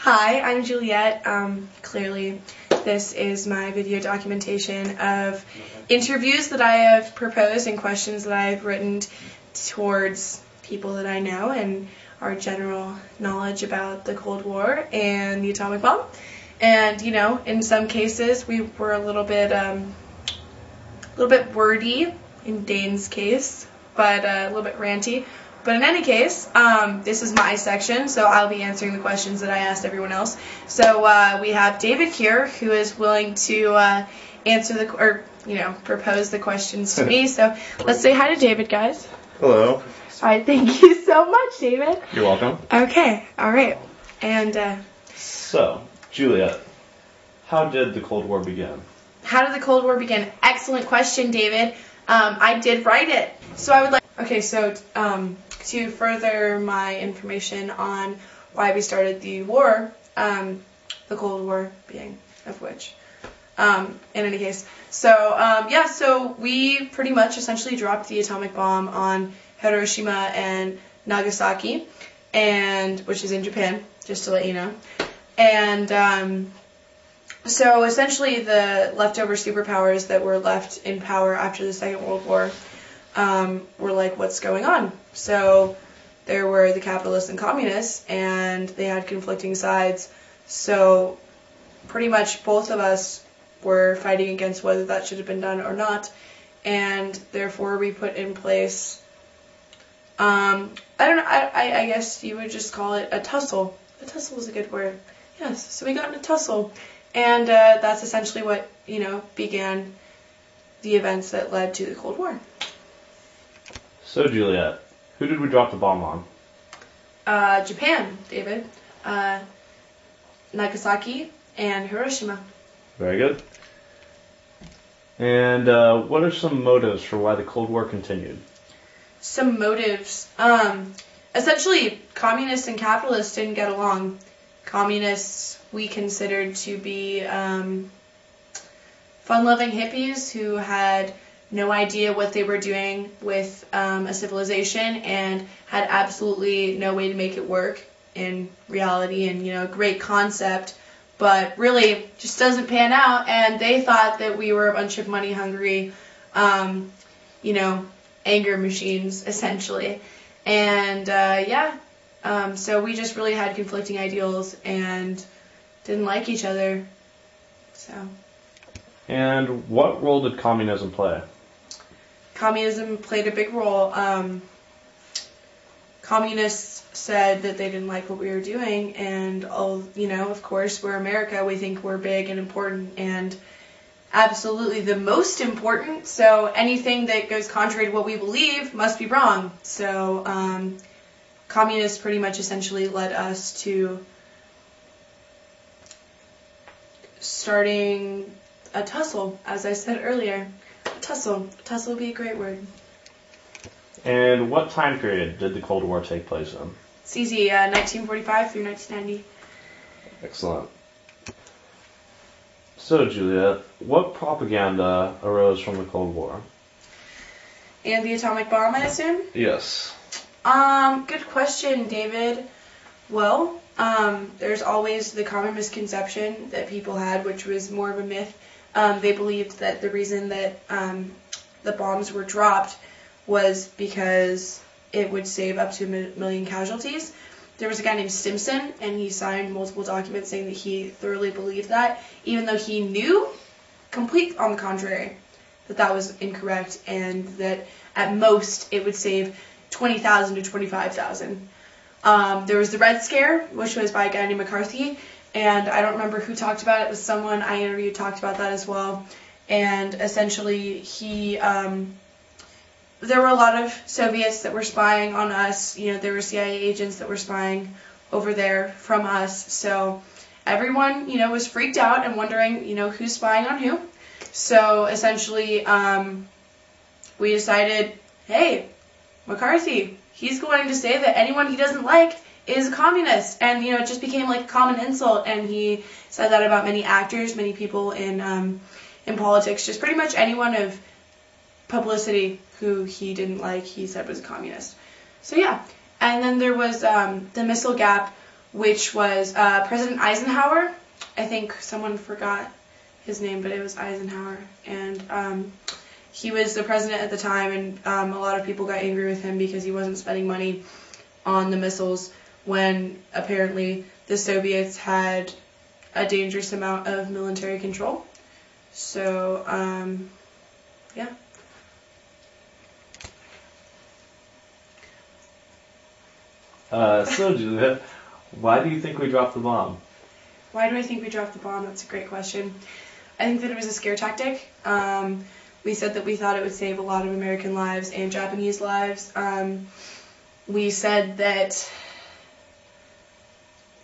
Hi, I'm Juliet. Clearly, this is my video documentation of interviews that I have proposed and questions that I've written towards people that I know and our general knowledge about the Cold War and the atomic bomb. And, you know, in some cases we were a little bit wordy in Dane's case, but a little bit ranty. But in any case, this is my section, so I'll be answering the questions that I asked everyone else. So we have David here, who is willing to propose the questions to me. So let's say hi to David, guys. Hello. All right, thank you so much, David. You're welcome. Okay, all right. And so, Juliet, how did the Cold War begin? How did the Cold War begin? Excellent question, David. I did write it. So I would like... Okay, so to further my information on why we started the war, the Cold War being of which, in any case. So, so we pretty much essentially dropped the atomic bomb on Hiroshima and Nagasaki, which is in Japan, just to let you know. And so essentially the leftover superpowers that were left in power after the Second World War were like, what's going on? So there were the capitalists and communists, and they had conflicting sides. So pretty much both of us were fighting against whether that should have been done or not, and therefore we put in place, I guess you would just call it a tussle. A tussle is a good word. Yes, so we got in a tussle, and that's essentially what, began the events that led to the Cold War. So, Juliet, who did we drop the bomb on? Japan, David. Nagasaki and Hiroshima. Very good. And what are some motives for why the Cold War continued? Some motives. Essentially, communists and capitalists didn't get along. Communists we considered to be fun-loving hippies who had no idea what they were doing with a civilization and had absolutely no way to make it work in reality, and a great concept, but really just doesn't pan out. And they thought that we were a bunch of money-hungry, anger machines essentially. And so we just really had conflicting ideals and didn't like each other. So. And what role did communism play? Communism played a big role. Communists said that they didn't like what we were doing, and of course, we're America, we think we're big and important and absolutely the most important, so anything that goes contrary to what we believe must be wrong. So communists pretty much essentially led us to starting a tussle, as I said earlier. A tussle. A tussle would be a great word. And what time period did the Cold War take place in? It's easy, 1945 through 1990. Excellent. So, Juliet, what propaganda arose from the Cold War? And the atomic bomb, I assume? Yes. Good question, David. Well, there's always the common misconception that people had, which was more of a myth. They believed that the reason that the bombs were dropped was because it would save up to a million casualties. There was a guy named Simpson, and he signed multiple documents saying that he thoroughly believed that, even though he knew, complete on the contrary, that that was incorrect, and that at most it would save 20,000 to 25,000. There was the Red Scare, which was by a guy named McCarthy, and I don't remember who talked about it. It was someone I interviewed talked about that as well. And essentially, there were a lot of Soviets that were spying on us. There were CIA agents that were spying over there from us. So everyone, was freaked out and wondering, who's spying on who. So essentially, we decided, hey, McCarthy, he's going to say that anyone he doesn't like is a communist. And, it just became like a common insult. And he said that about many actors, many people in politics, just pretty much anyone of publicity who he didn't like, he said was a communist. So yeah. And then there was the missile gap, which was President Eisenhower. I think someone forgot his name, but it was Eisenhower. And he was the president at the time, and a lot of people got angry with him because he wasn't spending money on the missiles when apparently the Soviets had a dangerous amount of military control. So, yeah. So, Juliet, why do you think we dropped the bomb? Why do I think we dropped the bomb? That's a great question. I think that it was a scare tactic. We said that we thought it would save a lot of American lives and Japanese lives. We said that,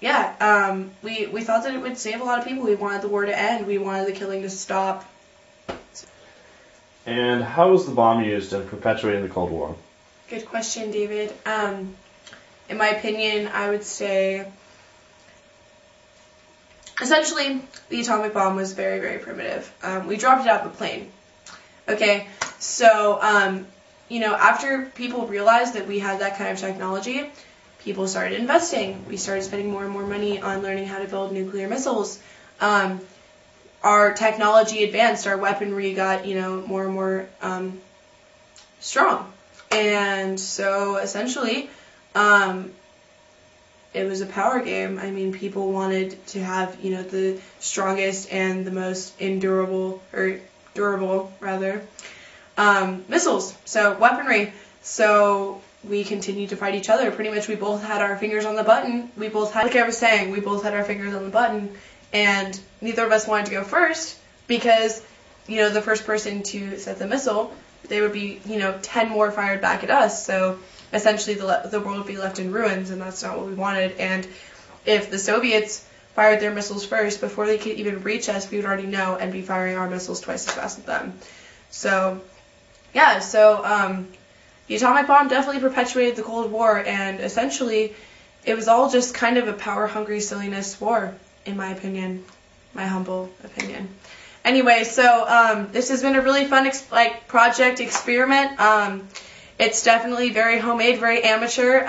we thought that it would save a lot of people. We wanted the war to end. We wanted the killing to stop. And how was the bomb used in perpetuating the Cold War? Good question, David. In my opinion, I would say, essentially, the atomic bomb was very, very primitive. We dropped it out of a plane. Okay, so, after people realized that we had that kind of technology, people started investing. We started spending more and more money on learning how to build nuclear missiles. Our technology advanced. Our weaponry got, more and more strong. And so, essentially, it was a power game. I mean, people wanted to have, the strongest and the most durable missiles. So, weaponry. So, we continued to fight each other. Pretty much we both had our fingers on the button. Like I was saying, we both had our fingers on the button, and neither of us wanted to go first because, the first person to set the missile, they would be, 10 more fired back at us. So, essentially the world would be left in ruins, and that's not what we wanted. And if the Soviets fired their missiles first, before they could even reach us, we would already know and be firing our missiles twice as fast as them. So, yeah, the atomic bomb definitely perpetuated the Cold War, and essentially it was all just kind of a power-hungry silliness war, in my opinion, my humble opinion. Anyway, so this has been a really fun project experiment. It's definitely very homemade, very amateur.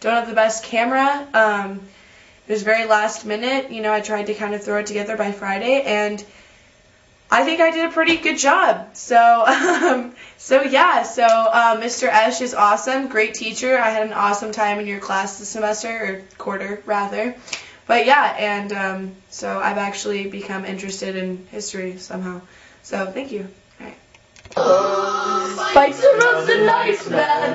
Don't have the best camera. It was very last minute. I tried to kind of throw it together by Friday, and I think I did a pretty good job. So, Mr. Esch is awesome, great teacher. I had an awesome time in your class this semester, or quarter, rather. But yeah, and so I've actually become interested in history somehow. So, thank you. All right. Spikes are roasted nice, man.